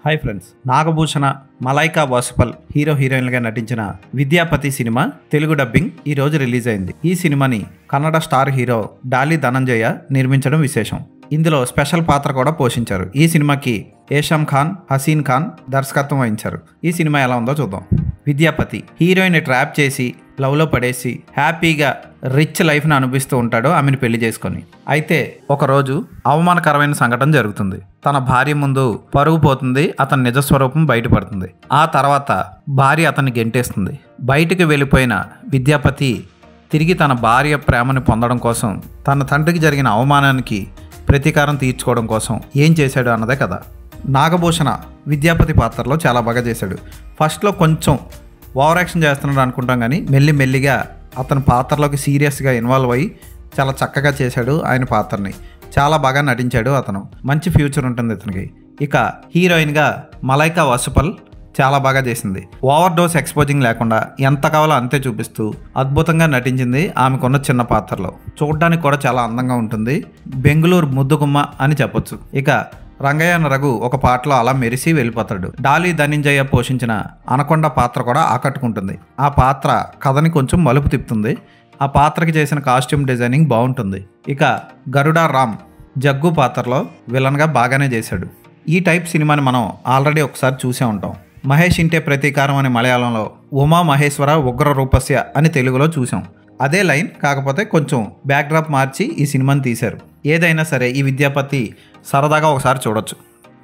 Hi friends, Nagabhushana, Malaika Vasupal hero హీరోయిన్లుగా నటించిన Vidyapati cinema Telugu dubbing ఈ రోజు రిలీజ్ అయింది. ఈ సినిమాని కన్నడ స్టార్ హీరో డాలి ధనంజయ నిర్మించడం విశేషం. ఇందులో స్పెషల్ పాత్ర కూడా పోషించారు. ఈ సినిమాకి ఏషామ్ ఖాన్, హసీన్ ఖాన్ దర్శకత్వం వహించారు. ఈ సినిమా ఎలా ఉందో చూద్దాం. విద్యాపతి హీరోయిన్ ట్రాప్ చేసి లవ్లో పడేసి హ్యాపీగా రిచ్ లైఫ్ను అనుభవిస్తూ ఉంటాడు ఆమెను పెళ్లి చేసుకొని. అయితే ఒకరోజు అవమానకరమైన సంఘటన జరుగుతుంది. తన భార్య ముందు పరుగు పోతుంది, అతని నిజస్వరూపం బయటపడుతుంది. ఆ తర్వాత భార్య అతన్ని గెంటేస్తుంది. బయటికి వెళ్ళిపోయిన విద్యాపతి తిరిగి తన భార్య ప్రేమను పొందడం కోసం, తన తండ్రికి జరిగిన అవమానానికి ప్రతీకారం తీర్చుకోవడం కోసం ఏం చేశాడు అన్నదే కదా. నాగభూషణ విద్యాపతి పాత్రలో చాలా బాగా చేశాడు. ఫస్ట్లో కొంచెం ఓవర్ యాక్షన్ చేస్తున్నాడు అనుకుంటాం, కానీ మెల్లిమెల్లిగా అతని పాత్రలోకి సీరియస్గా ఇన్వాల్వ్ అయ్యి చాలా చక్కగా చేశాడు. ఆయన పాత్రని చాలా బాగా నటించాడు. అతను మంచి ఫ్యూచర్ ఉంటుంది ఇతనికి. ఇక హీరోయిన్గా మలైకా వాసుపల్ చాలా బాగా చేసింది. ఓవర్ డోస్ ఎక్స్పోజింగ్ లేకుండా ఎంత కావాలో అంతే చూపిస్తూ అద్భుతంగా నటించింది. ఆమెకున్న చిన్న పాత్రలో చూడడానికి కూడా చాలా అందంగా ఉంటుంది. బెంగుళూరు ముద్దుగుమ్మ అని చెప్పొచ్చు. ఇక రంగయ్య రఘు ఒక పాటలో అలా మెరిసి వెళ్ళిపోతాడు. డాలి ధనంజయ పోషించిన అనకొండ పాత్ర కూడా ఆకట్టుకుంటుంది. ఆ పాత్ర కథని కొంచెం మలుపు తిప్పుతుంది. ఆ పాత్రకి చేసిన కాస్ట్యూమ్ డిజైనింగ్ బాగుంటుంది. ఇక గరుడా రామ్ జగ్గు పాత్రలో విలన్గా బాగానే చేశాడు. ఈ టైప్ సినిమాని మనం ఆల్రెడీ ఒకసారి చూసే ఉంటాం. మహేష్ ఇంటే ప్రతీకారం అనే మలయాళంలో, ఉమా మహేశ్వర ఉగ్ర రూపస్య అని తెలుగులో చూసాం. అదే లైన్, కాకపోతే కొంచెం బ్యాక్డ్రాప్ మార్చి ఈ సినిమాని తీశారు. ఏదైనా సరే ఈ విద్యాపతి సరదాగా ఒకసారి చూడొచ్చు.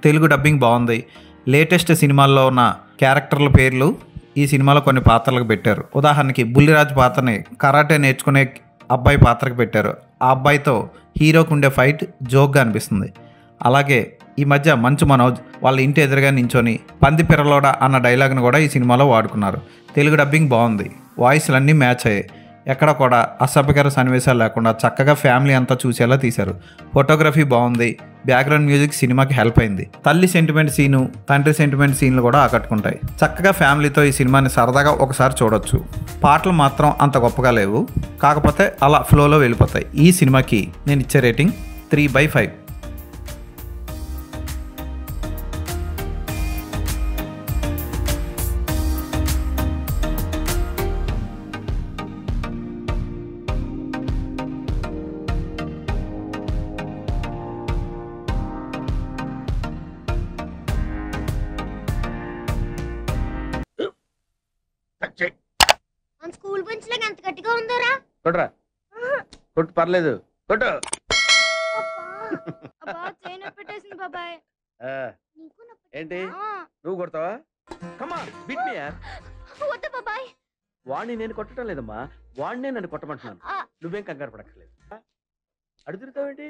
తెలుగు డబ్బింగ్ బాగుంది. లేటెస్ట్ సినిమాల్లో ఉన్న క్యారెక్టర్ల పేర్లు ఈ సినిమాలో కొన్ని పాత్రలకు పెట్టారు. ఉదాహరణకి బుల్లిరాజు పాత్రని కరాటే నేర్చుకునే అబ్బాయి పాత్రకు పెట్టారు. ఆ అబ్బాయితో హీరోకు ఉండే ఫైట్ జోక్గా అనిపిస్తుంది. అలాగే ఈ మధ్య మంచు మనోజ్ వాళ్ళ ఇంటి ఎదురుగా నించొని పంది పిర్రలోడ అన్న డైలాగ్ను కూడా ఈ సినిమాలో వాడుకున్నారు. తెలుగు డబ్బింగ్ బాగుంది. వాయిస్లన్నీ మ్యాచ్ అయ్యాయి. ఎక్కడ కూడా అసభ్యకర సన్నివేశాలు లేకుండా చక్కగా ఫ్యామిలీ అంతా చూసేలా తీశారు. ఫోటోగ్రఫీ బాగుంది. బ్యాక్గ్రౌండ్ మ్యూజిక్ సినిమాకి హెల్ప్ అయింది. తల్లి సెంటిమెంట్ సీను, తండ్రి సెంటిమెంట్ సీన్లు కూడా ఆకట్టుకుంటాయి. చక్కగా ఫ్యామిలీతో ఈ సినిమాని సరదాగా ఒకసారి చూడొచ్చు. పాటలు మాత్రం అంత గొప్పగా లేవు, కాకపోతే అలా ఫ్లోలో వెళ్ళిపోతాయి. ఈ సినిమాకి నేను ఇచ్చే రేటింగ్ 3/5. మన స్కూల్ బెంచ్ లాగా ఎంత గట్టిగా ఉందోరా. కొట్రా, కొట్టు, పర్లేదు, కొట్టు. అబ్బా చైన్ పెట్టేసింది బాబాయ్. నీకు ఏంటి నువ్వు కొడతావా? కమా బిట్ మీ యార్. వద్దు బాబాయ్. వాణ్ణి నేను కొట్టడం లేదమ్మా, వాణ్ణే నన్ను కొట్టమంటున్నాను. నువ్వేం కంగారు పడక్కర్లేదు. అడుగుతావేంటి?